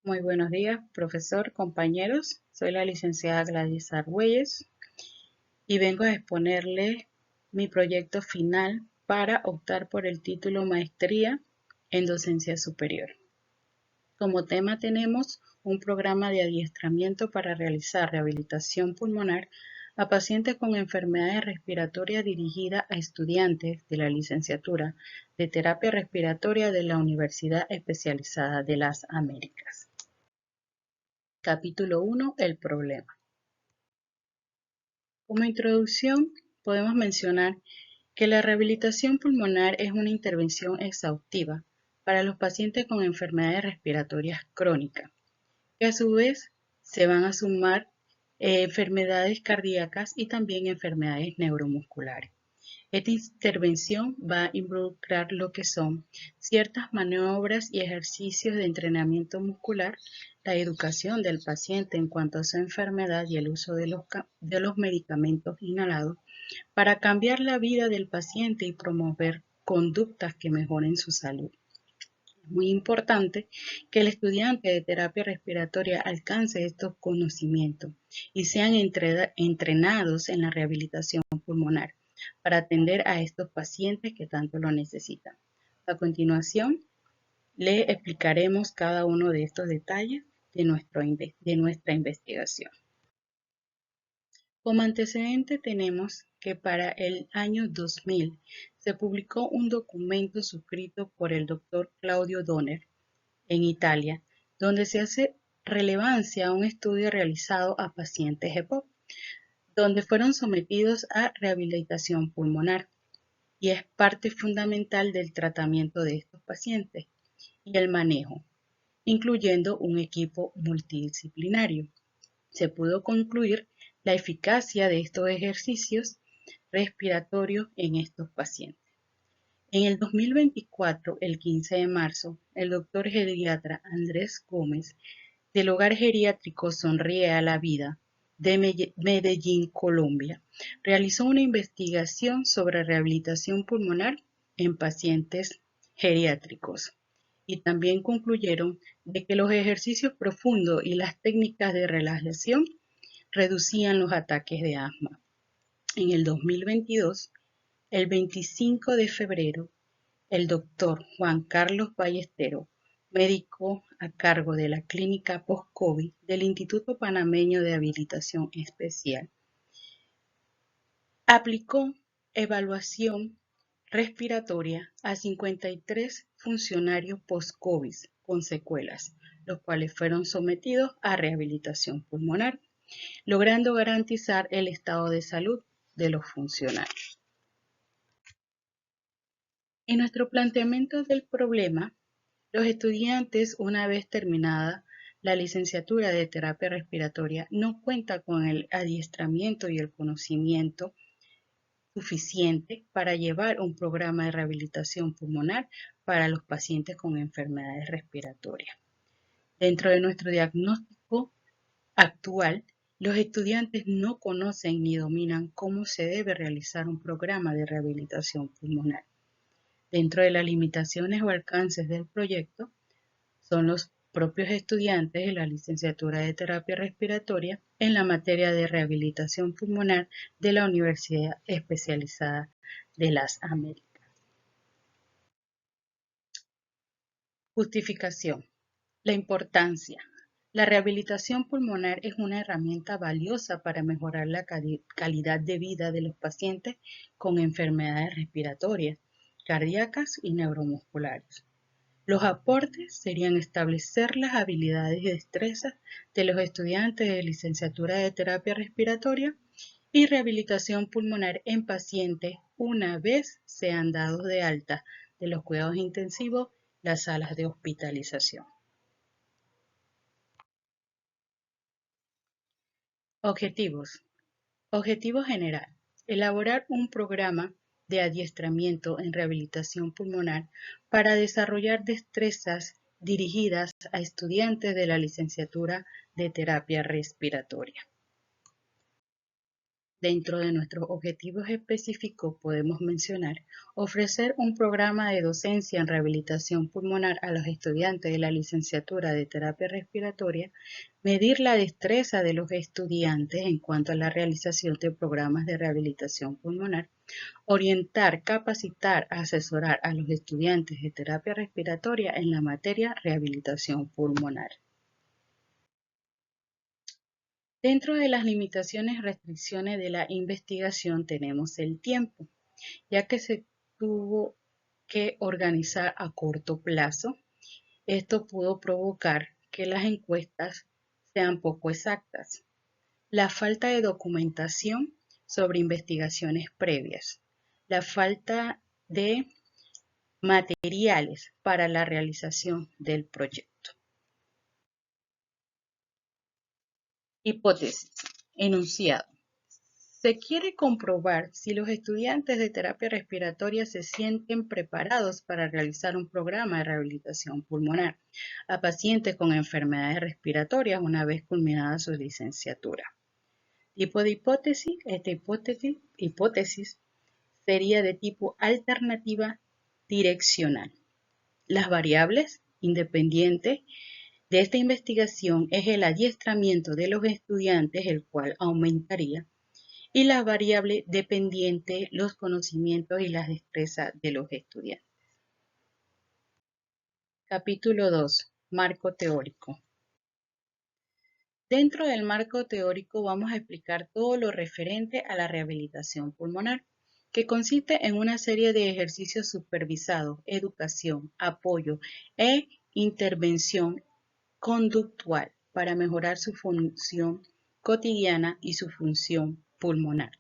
Muy buenos días, profesor, compañeros. Soy la licenciada Gladys Argüelles y vengo a exponerles mi proyecto final para optar por el título Maestría en Docencia Superior. Como tema tenemos un programa de adiestramiento para realizar rehabilitación pulmonar a pacientes con enfermedades respiratorias dirigida a estudiantes de la licenciatura de terapia respiratoria de la Universidad Especializada de las Américas. Capítulo 1. El problema. Como introducción, podemos mencionar que la rehabilitación pulmonar es una intervención exhaustiva para los pacientes con enfermedades respiratorias crónicas, que a su vez se van a sumar enfermedades cardíacas y también enfermedades neuromusculares. Esta intervención va a involucrar lo que son ciertas maniobras y ejercicios de entrenamiento muscular, la educación del paciente en cuanto a su enfermedad y el uso de los medicamentos inhalados para cambiar la vida del paciente y promover conductas que mejoren su salud. Es muy importante que el estudiante de terapia respiratoria alcance estos conocimientos y sean entrenados en la rehabilitación pulmonar para atender a estos pacientes que tanto lo necesitan. A continuación, le explicaremos cada uno de estos detalles de nuestra investigación. Como antecedente tenemos que para el año 2000 se publicó un documento suscrito por el doctor Claudio Donner en Italia, donde se hace relevancia a un estudio realizado a pacientes EPOC, donde fueron sometidos a rehabilitación pulmonar y es parte fundamental del tratamiento de estos pacientes y el manejo, incluyendo un equipo multidisciplinario. Se pudo concluir la eficacia de estos ejercicios respiratorios en estos pacientes. En el 2024, el 15 de marzo, el doctor geriatra Andrés Gómez, del Hogar Geriátrico Sonríe a la Vida de Medellín, Colombia, realizó una investigación sobre rehabilitación pulmonar en pacientes geriátricos y también concluyeron de que los ejercicios profundos y las técnicas de relajación reducían los ataques de asma. En el 2022, el 25 de febrero, el doctor Juan Carlos Ballesteros, médico a cargo de la clínica post-COVID del Instituto Panameño de Habilitación Especial, aplicó evaluación respiratoria a 53 funcionarios post-COVID con secuelas, los cuales fueron sometidos a rehabilitación pulmonar, logrando garantizar el estado de salud de los funcionarios. En nuestro planteamiento del problema, los estudiantes, una vez terminada la licenciatura de terapia respiratoria, no cuentan con el adiestramiento y el conocimiento suficiente para llevar un programa de rehabilitación pulmonar para los pacientes con enfermedades respiratorias. Dentro de nuestro diagnóstico actual, los estudiantes no conocen ni dominan cómo se debe realizar un programa de rehabilitación pulmonar. Dentro de las limitaciones o alcances del proyecto, son los propios estudiantes de la licenciatura de terapia respiratoria en la materia de rehabilitación pulmonar de la Universidad Especializada de las Américas. Justificación. La importancia. La rehabilitación pulmonar es una herramienta valiosa para mejorar la calidad de vida de los pacientes con enfermedades respiratorias, cardíacas y neuromusculares. Los aportes serían establecer las habilidades y destrezas de los estudiantes de licenciatura de terapia respiratoria y rehabilitación pulmonar en pacientes una vez sean dados de alta de los cuidados intensivos, las salas de hospitalización. Objetivos. Objetivo general. Elaborar un programa de adiestramiento en rehabilitación pulmonar para desarrollar destrezas dirigidas a estudiantes de la licenciatura de terapia respiratoria. Dentro de nuestros objetivos específicos podemos mencionar ofrecer un programa de docencia en rehabilitación pulmonar a los estudiantes de la licenciatura de terapia respiratoria, medir la destreza de los estudiantes en cuanto a la realización de programas de rehabilitación pulmonar, orientar, capacitar, asesorar a los estudiantes de terapia respiratoria en la materia rehabilitación pulmonar. Dentro de las limitaciones y restricciones de la investigación tenemos el tiempo, ya que se tuvo que organizar a corto plazo. Esto pudo provocar que las encuestas sean poco exactas. La falta de documentación sobre investigaciones previas. La falta de materiales para la realización del proyecto. Hipótesis. Enunciado. Se quiere comprobar si los estudiantes de terapia respiratoria se sienten preparados para realizar un programa de rehabilitación pulmonar a pacientes con enfermedades respiratorias una vez culminada su licenciatura. Tipo de hipótesis. Esta hipótesis sería de tipo alternativa direccional. Las variables independientes de esta investigación es el adiestramiento de los estudiantes, el cual aumentaría, y la variable dependiente, los conocimientos y las destrezas de los estudiantes. Capítulo 2. Marco teórico. Dentro del marco teórico vamos a explicar todo lo referente a la rehabilitación pulmonar, que consiste en una serie de ejercicios supervisados, educación, apoyo e intervención conductual para mejorar su función cotidiana y su función pulmonar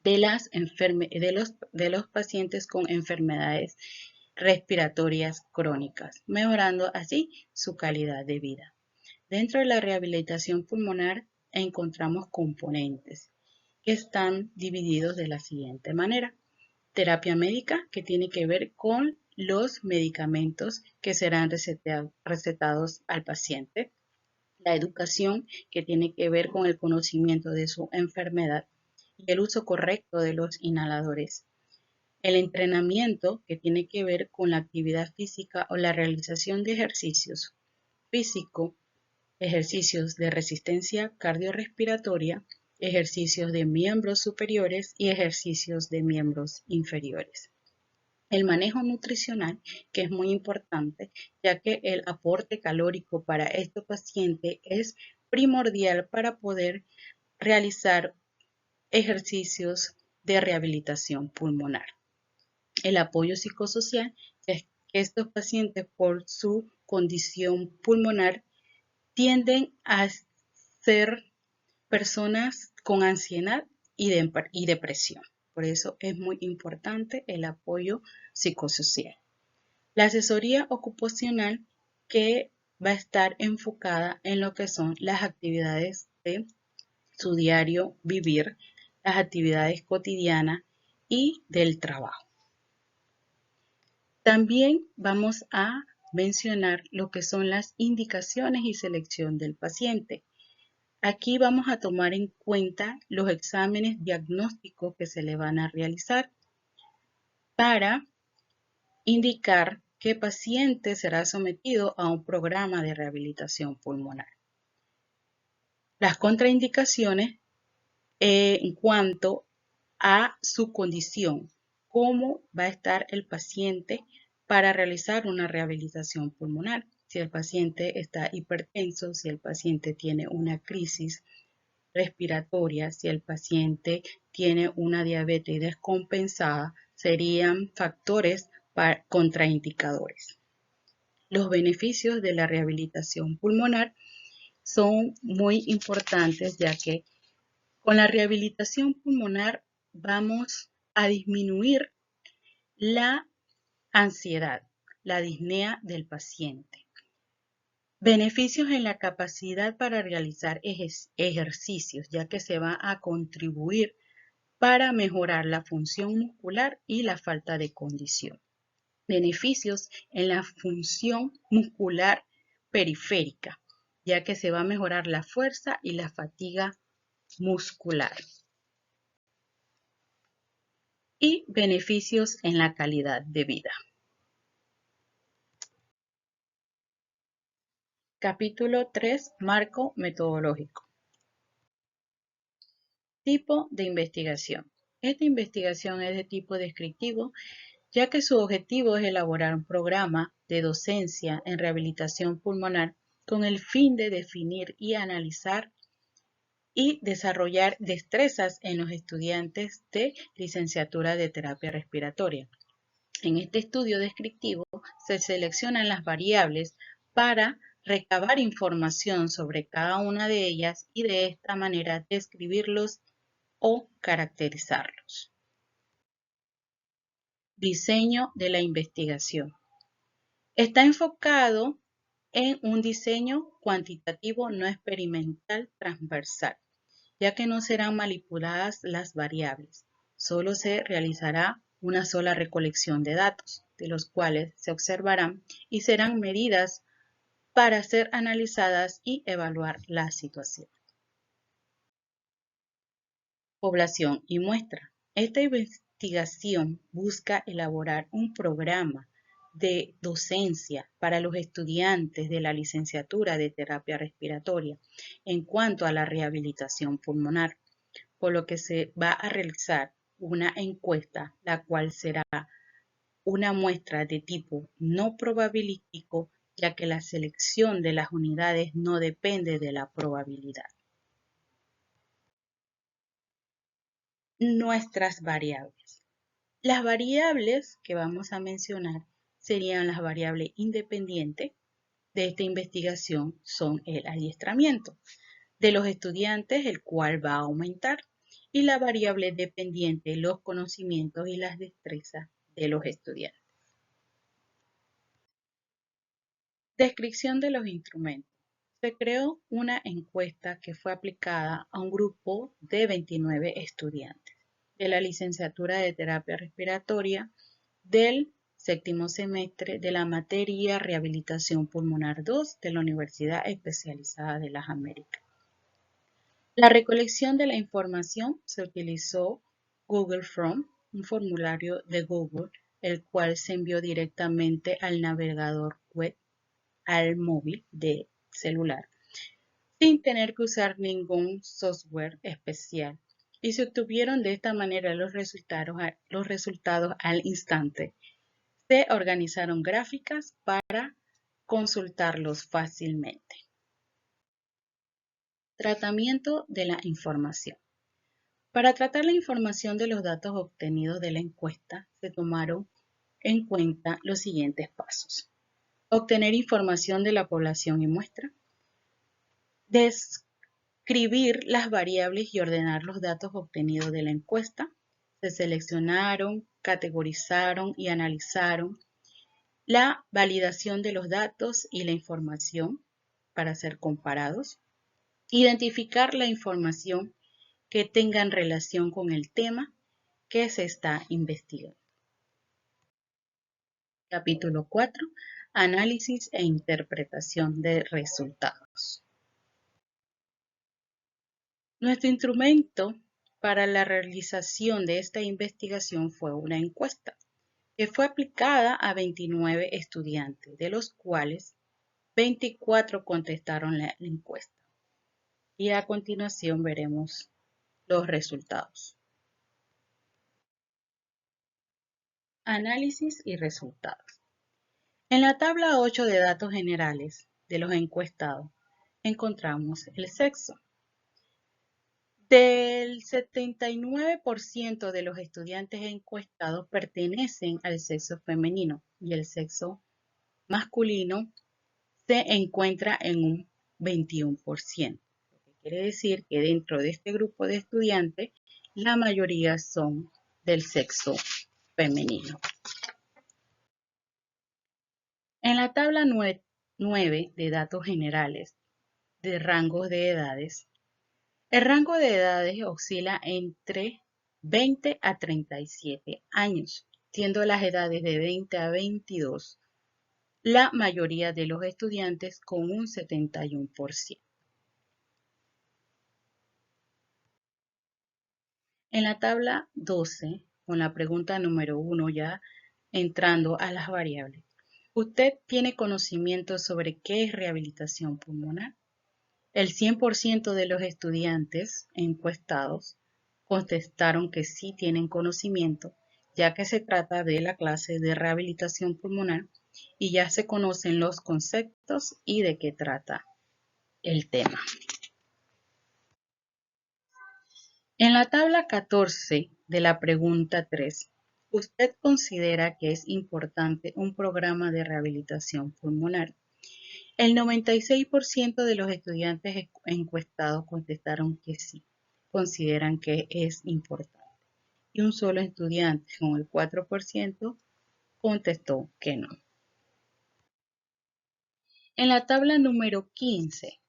de los pacientes con enfermedades respiratorias crónicas, mejorando así su calidad de vida. Dentro de la rehabilitación pulmonar encontramos componentes que están divididos de la siguiente manera. Terapia médica, que tiene que ver con los medicamentos que serán recetados al paciente. La educación, que tiene que ver con el conocimiento de su enfermedad y el uso correcto de los inhaladores. El entrenamiento, que tiene que ver con la actividad física o la realización de ejercicios físico, ejercicios de resistencia cardiorrespiratoria, ejercicios de miembros superiores y ejercicios de miembros inferiores. El manejo nutricional, que es muy importante, ya que el aporte calórico para este paciente es primordial para poder realizar ejercicios de rehabilitación pulmonar. El apoyo psicosocial, es que estos pacientes por su condición pulmonar tienden a ser personas con ansiedad y depresión. Por eso es muy importante el apoyo psicosocial. La asesoría ocupacional, que va a estar enfocada en lo que son las actividades de su diario vivir, las actividades cotidianas y del trabajo. También vamos a mencionar lo que son las indicaciones y selección del paciente. Aquí vamos a tomar en cuenta los exámenes diagnósticos que se le van a realizar para indicar qué paciente será sometido a un programa de rehabilitación pulmonar. Las contraindicaciones en cuanto a su condición, cómo va a estar el paciente para realizar una rehabilitación pulmonar. Si el paciente está hipertenso, si el paciente tiene una crisis respiratoria, si el paciente tiene una diabetes descompensada, serían factores contraindicadores. Los beneficios de la rehabilitación pulmonar son muy importantes, ya que con la rehabilitación pulmonar vamos a disminuir la ansiedad, la disnea del paciente. Beneficios en la capacidad para realizar ejercicios, ya que se va a contribuir para mejorar la función muscular y la falta de condición. Beneficios en la función muscular periférica, ya que se va a mejorar la fuerza y la fatiga muscular. y beneficios en la calidad de vida. Capítulo 3. Marco metodológico. Tipo de investigación. Esta investigación es de tipo descriptivo, ya que su objetivo es elaborar un programa de docencia en rehabilitación pulmonar con el fin de definir y analizar y desarrollar destrezas en los estudiantes de licenciatura de terapia respiratoria. En este estudio descriptivo se seleccionan las variables para recabar información sobre cada una de ellas y de esta manera describirlos o caracterizarlos. Diseño de la investigación. Está enfocado en un diseño cuantitativo no experimental transversal, ya que no serán manipuladas las variables. Solo se realizará una sola recolección de datos, de los cuales se observarán y serán medidas para ser analizadas y evaluar la situación. Población y muestra. Esta investigación busca elaborar un programa de docencia para los estudiantes de la licenciatura de terapia respiratoria en cuanto a la rehabilitación pulmonar, por lo que se va a realizar una encuesta, la cual será una muestra de tipo no probabilístico, ya que la selección de las unidades no depende de la probabilidad. Nuestras variables. Las variables que vamos a mencionar serían las variables independientes de esta investigación son el adiestramiento de los estudiantes, el cual va a aumentar, y la variable dependiente, los conocimientos y las destrezas de los estudiantes. Descripción de los instrumentos. Se creó una encuesta que fue aplicada a un grupo de 29 estudiantes de la licenciatura de terapia respiratoria del séptimo semestre de la materia Rehabilitación Pulmonar 2 de la Universidad Especializada de las Américas. La recolección de la información se utilizó Google Form, un formulario de Google, el cual se envió directamente al navegador web al móvil de celular, sin tener que usar ningún software especial, y se obtuvieron de esta manera los resultados al instante. Se organizaron gráficas para consultarlos fácilmente. Tratamiento de la información. Para tratar la información de los datos obtenidos de la encuesta, se tomaron en cuenta los siguientes pasos. Obtener información de la población y muestra. Describir las variables y ordenar los datos obtenidos de la encuesta. Se seleccionaron, categorizaron y analizaron la validación de los datos y la información para ser comparados. Identificar la información que tengan relación con el tema que se está investigando. Capítulo 4. Análisis e interpretación de resultados. Nuestro instrumento para la realización de esta investigación fue una encuesta que fue aplicada a 29 estudiantes, de los cuales 24 contestaron la encuesta. Y a continuación veremos los resultados. Análisis y resultados. En la tabla 8 de datos generales de los encuestados encontramos el sexo. Del 79% de los estudiantes encuestados pertenecen al sexo femenino y el sexo masculino se encuentra en un 21%. Lo que quiere decir que dentro de este grupo de estudiantes, la mayoría son del sexo femenino. En la tabla 9 de datos generales de rangos de edades, el rango de edades oscila entre 20 a 37 años, siendo las edades de 20 a 22 la mayoría de los estudiantes con un 71%. En la tabla 12 con la pregunta número 1, ya entrando a las variables. ¿Usted tiene conocimiento sobre qué es rehabilitación pulmonar? El 100% de los estudiantes encuestados contestaron que sí tienen conocimiento, ya que se trata de la clase de rehabilitación pulmonar y ya se conocen los conceptos y de qué trata el tema. En la tabla 14 de la pregunta 3, ¿usted considera que es importante un programa de rehabilitación pulmonar? El 96% de los estudiantes encuestados contestaron que sí, consideran que es importante. Y un solo estudiante, con el 4%, contestó que no. En la tabla número 15,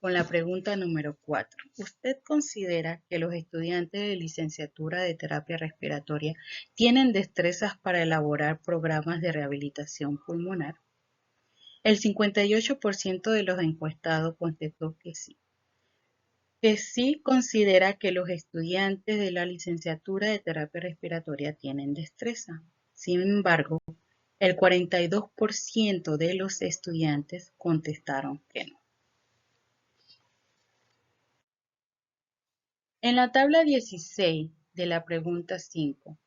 con la pregunta número 4, ¿usted considera que los estudiantes de licenciatura de terapia respiratoria tienen destrezas para elaborar programas de rehabilitación pulmonar? El 58% de los encuestados contestó que sí considera que los estudiantes de la licenciatura de terapia respiratoria tienen destreza. Sin embargo, el 42% de los estudiantes contestaron que no. En la tabla 16 de la pregunta 5,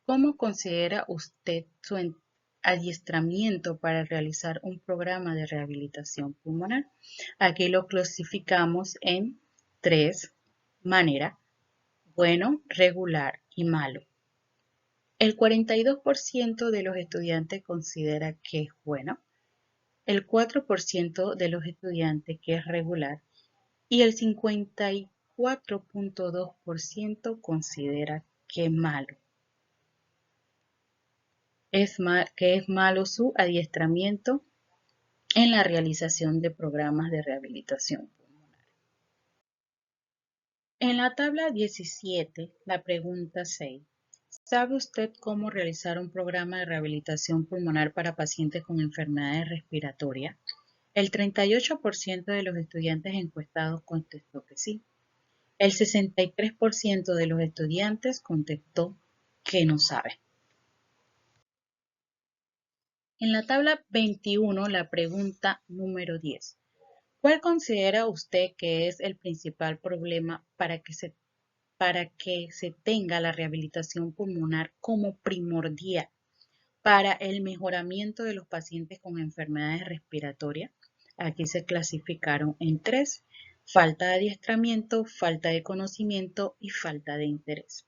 ¿cómo considera usted su adiestramiento para realizar un programa de rehabilitación pulmonar? Aquí lo clasificamos en 3 maneras: bueno, regular y malo. El 42% de los estudiantes considera que es bueno, el 4% de los estudiantes que es regular y el 54.2% considera que es malo. Que es malo su adiestramiento en la realización de programas de rehabilitación pulmonar. En la tabla 17, la pregunta 6. ¿Sabe usted cómo realizar un programa de rehabilitación pulmonar para pacientes con enfermedades respiratorias? El 38% de los estudiantes encuestados contestó que sí. El 63% de los estudiantes contestó que no sabe. En la tabla 21, la pregunta número 10. ¿Cuál considera usted que es el principal problema para que se tenga la rehabilitación pulmonar como primordial para el mejoramiento de los pacientes con enfermedades respiratorias? Aquí se clasificaron en 3: falta de adiestramiento, falta de conocimiento y falta de interés,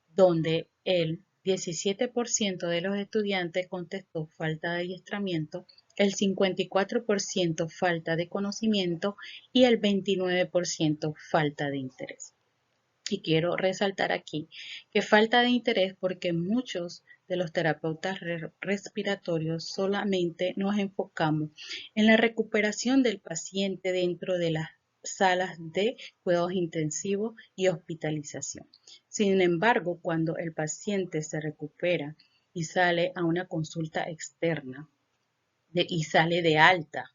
donde el 17% de los estudiantes contestó falta de adiestramiento, el 54% falta de conocimiento y el 29% falta de interés. Y quiero resaltar aquí que falta de interés porque muchos de los terapeutas respiratorios solamente nos enfocamos en la recuperación del paciente dentro de las salas de cuidados intensivos y hospitalización. Sin embargo, cuando el paciente se recupera y sale a una consulta externa y sale de alta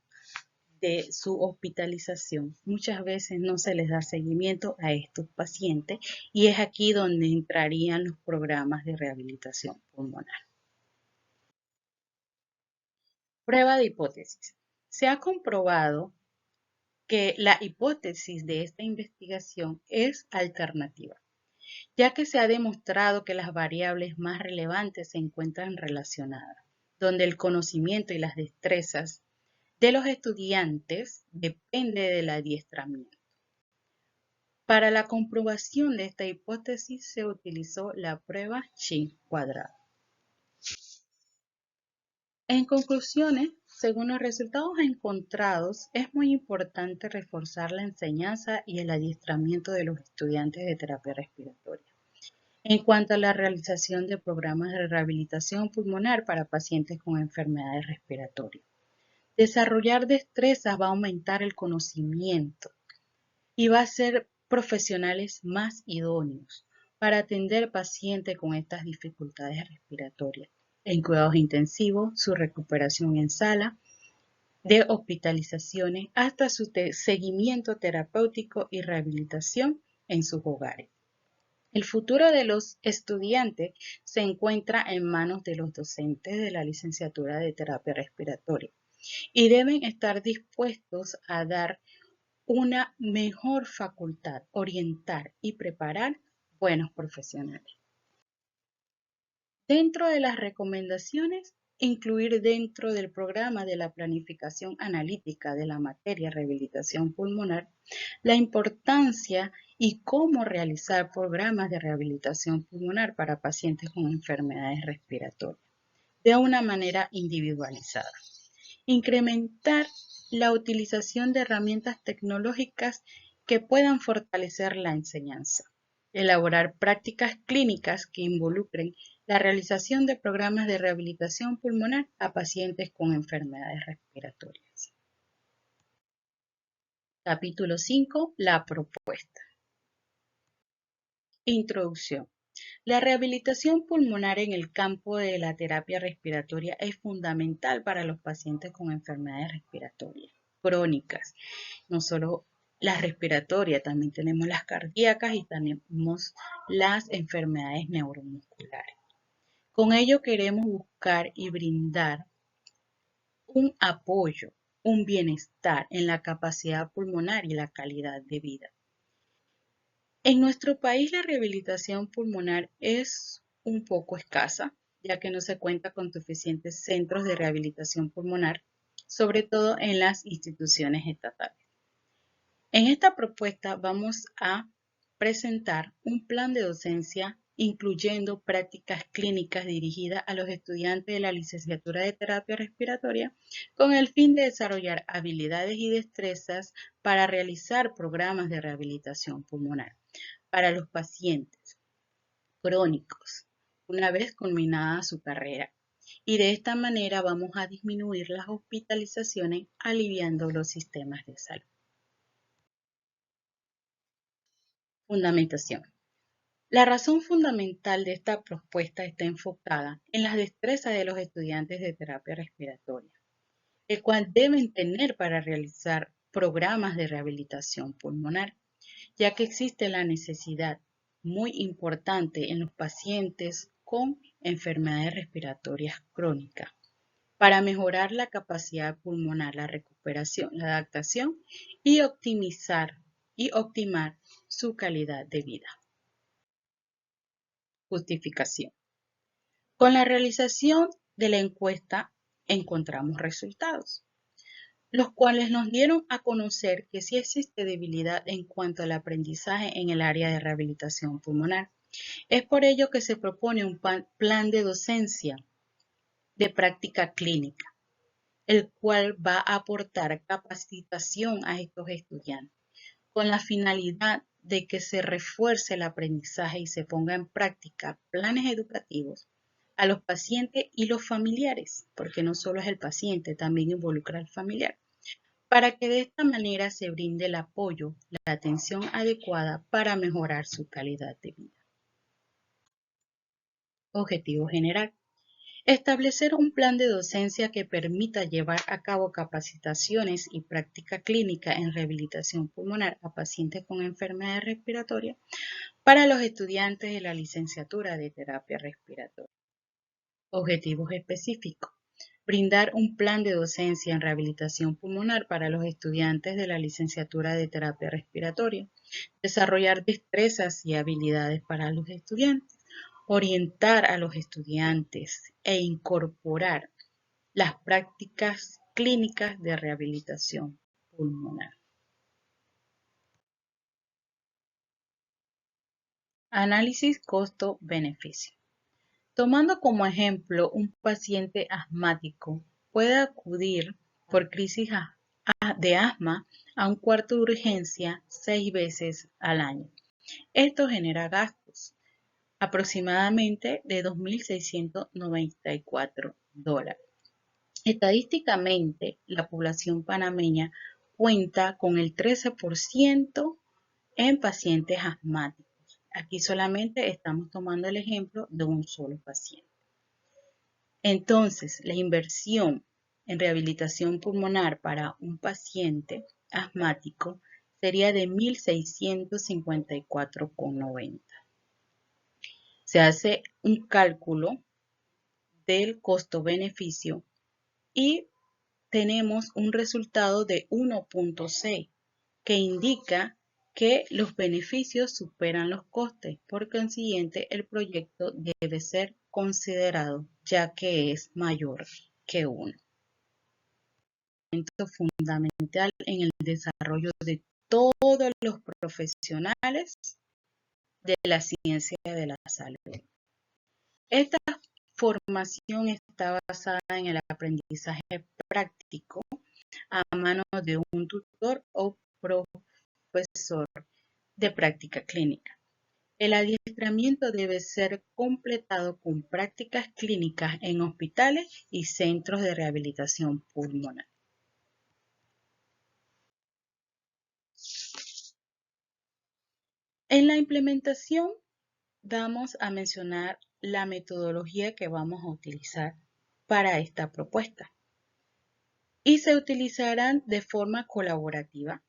de su hospitalización, muchas veces no se les da seguimiento a estos pacientes y es aquí donde entrarían los programas de rehabilitación pulmonar. Prueba de hipótesis. Se ha comprobado que la hipótesis de esta investigación es alternativa, ya que se ha demostrado que las variables más relevantes se encuentran relacionadas, donde el conocimiento y las destrezas de los estudiantes depende del adiestramiento. Para la comprobación de esta hipótesis se utilizó la prueba Chi cuadrado. En conclusiones, según los resultados encontrados, es muy importante reforzar la enseñanza y el adiestramiento de los estudiantes de terapia respiratoria. En cuanto a la realización de programas de rehabilitación pulmonar para pacientes con enfermedades respiratorias, desarrollar destrezas va a aumentar el conocimiento y va a ser profesionales más idóneos para atender pacientes con estas dificultades respiratorias en cuidados intensivos, su recuperación en sala de hospitalizaciones, hasta su seguimiento terapéutico y rehabilitación en sus hogares. El futuro de los estudiantes se encuentra en manos de los docentes de la licenciatura de terapia respiratoria y deben estar dispuestos a dar una mejor facultad, orientar y preparar buenos profesionales. Dentro de las recomendaciones, incluir dentro del programa de la planificación analítica de la materia rehabilitación pulmonar la importancia y cómo realizar programas de rehabilitación pulmonar para pacientes con enfermedades respiratorias de una manera individualizada. Incrementar la utilización de herramientas tecnológicas que puedan fortalecer la enseñanza. Elaborar prácticas clínicas que involucren la realización de programas de rehabilitación pulmonar a pacientes con enfermedades respiratorias. Capítulo 5. La propuesta. Introducción. La rehabilitación pulmonar en el campo de la terapia respiratoria es fundamental para los pacientes con enfermedades respiratorias crónicas. No solo las respiratorias, también tenemos las cardíacas y tenemos las enfermedades neuromusculares. Con ello queremos buscar y brindar un apoyo, un bienestar en la capacidad pulmonar y la calidad de vida. En nuestro país la rehabilitación pulmonar es un poco escasa, ya que no se cuenta con suficientes centros de rehabilitación pulmonar, sobre todo en las instituciones estatales. En esta propuesta vamos a presentar un plan de docencia incluyendo prácticas clínicas dirigidas a los estudiantes de la licenciatura de terapia respiratoria con el fin de desarrollar habilidades y destrezas para realizar programas de rehabilitación pulmonar para los pacientes crónicos una vez culminada su carrera. Y de esta manera vamos a disminuir las hospitalizaciones aliviando los sistemas de salud. Fundamentación. La razón fundamental de esta propuesta está enfocada en las destrezas de los estudiantes de terapia respiratoria, el cual deben tener para realizar programas de rehabilitación pulmonar, ya que existe la necesidad muy importante en los pacientes con enfermedades respiratorias crónicas para mejorar la capacidad pulmonar, la recuperación, la adaptación y optimizar y optimar su calidad de vida. Justificación. Con la realización de la encuesta encontramos resultados, los cuales nos dieron a conocer que sí existe debilidad en cuanto al aprendizaje en el área de rehabilitación pulmonar. Es por ello que se propone un plan de docencia de práctica clínica, el cual va a aportar capacitación a estos estudiantes, con la finalidad de que se refuerce el aprendizaje y se ponga en práctica planes educativos a los pacientes y los familiares, porque no solo es el paciente, también involucra al familiar, para que de esta manera se brinde el apoyo, la atención adecuada para mejorar su calidad de vida. Objetivo general. Establecer un plan de docencia que permita llevar a cabo capacitaciones y práctica clínica en rehabilitación pulmonar a pacientes con enfermedades respiratorias para los estudiantes de la licenciatura de terapia respiratoria. Objetivos específicos. Brindar un plan de docencia en rehabilitación pulmonar para los estudiantes de la licenciatura de terapia respiratoria. Desarrollar destrezas y habilidades para los estudiantes. Orientar a los estudiantes e incorporar las prácticas clínicas de rehabilitación pulmonar. Análisis costo-beneficio. Tomando como ejemplo un paciente asmático, puede acudir por crisis de asma a un cuarto de urgencia 6 veces al año. Esto genera gastos aproximadamente de $2.694. Estadísticamente, la población panameña cuenta con el 13% en pacientes asmáticos. Aquí solamente estamos tomando el ejemplo de un solo paciente. Entonces, la inversión en rehabilitación pulmonar para un paciente asmático sería de $1.654,90. Se hace un cálculo del costo-beneficio y tenemos un resultado de 1.6, que indica que los beneficios superan los costes. Por consiguiente, el proyecto debe ser considerado, ya que es mayor que 1. Fundamental en el desarrollo de todos los profesionales de la ciencia de la salud. Esta formación está basada en el aprendizaje práctico a manos de un tutor o profesor de práctica clínica. El adiestramiento debe ser completado con prácticas clínicas en hospitales y centros de rehabilitación pulmonar. En la implementación vamos a mencionar la metodología que vamos a utilizar para esta propuesta. Y se utilizarán de forma colaborativa,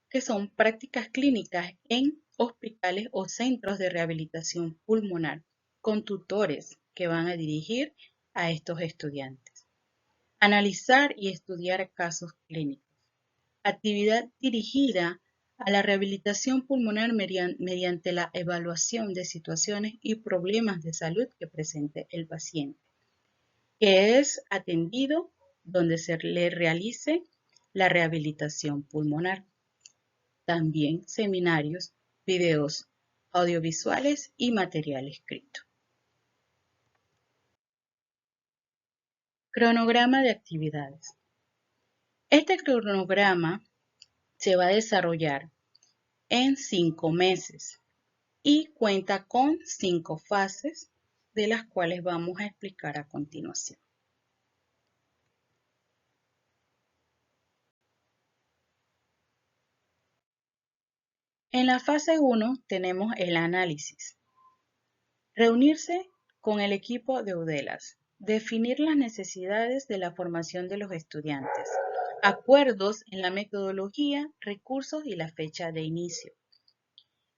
que son prácticas clínicas en hospitales o centros de rehabilitación pulmonar, con tutores que van a dirigir a estos estudiantes. Analizar y estudiar casos clínicos. Actividad dirigida a la rehabilitación pulmonar mediante la evaluación de situaciones y problemas de salud que presente el paciente, que es atendido donde se le realice la rehabilitación pulmonar. También seminarios, videos audiovisuales y material escrito. Cronograma de actividades. Este cronograma se va a desarrollar en 5 meses y cuenta con 5 fases, de las cuales vamos a explicar a continuación. En la fase 1 tenemos el análisis. Reunirse con el equipo de UDELAS. Definir las necesidades de la formación de los estudiantes. Acuerdos en la metodología, recursos y la fecha de inicio.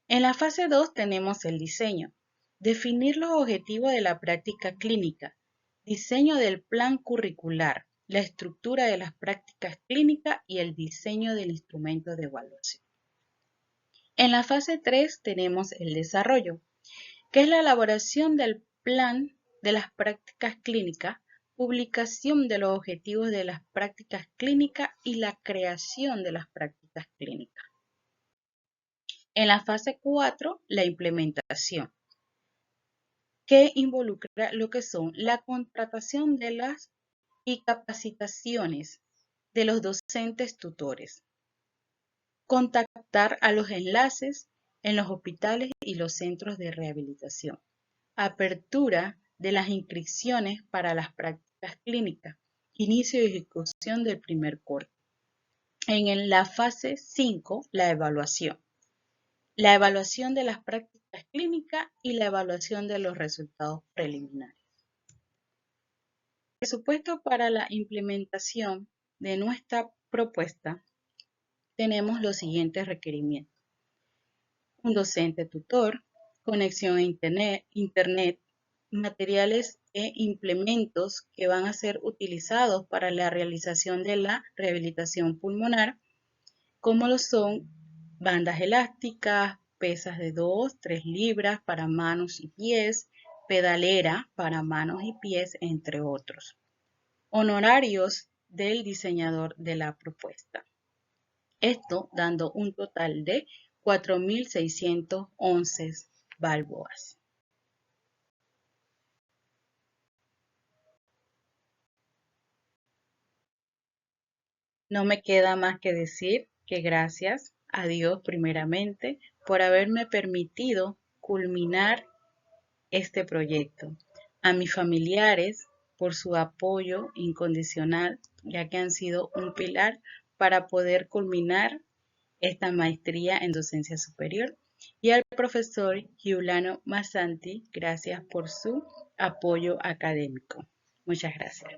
En la fase 2 tenemos el diseño. Definir los objetivos de la práctica clínica. Diseño del plan curricular. La estructura de las prácticas clínicas y el diseño del instrumento de evaluación. En la fase 3 tenemos el desarrollo, que es la elaboración del plan de las prácticas clínicas, publicación de los objetivos de las prácticas clínicas y la creación de las prácticas clínicas. En la fase 4, la implementación, que involucra lo que son la contratación de las y capacitaciones de los docentes tutores, contactar a los enlaces en los hospitales y los centros de rehabilitación, apertura de las inscripciones para las prácticas clínicas, inicio y ejecución del primer corte. En la fase 5, la evaluación de las prácticas clínicas y la evaluación de los resultados preliminares. El presupuesto para la implementación de nuestra propuesta tenemos los siguientes requerimientos: un docente tutor, conexión a internet, materiales e implementos que van a ser utilizados para la realización de la rehabilitación pulmonar, como lo son bandas elásticas, pesas de 2, 3 libras para manos y pies, pedalera para manos y pies, entre otros. Honorarios del diseñador de la propuesta. Esto dando un total de 4.611 balboas. No me queda más que decir que gracias a Dios primeramente por haberme permitido culminar este proyecto. A mis familiares por su apoyo incondicional, ya que han sido un pilar para poder culminar esta maestría en docencia superior. Y al profesor Giuliano Massanti, gracias por su apoyo académico. Muchas gracias.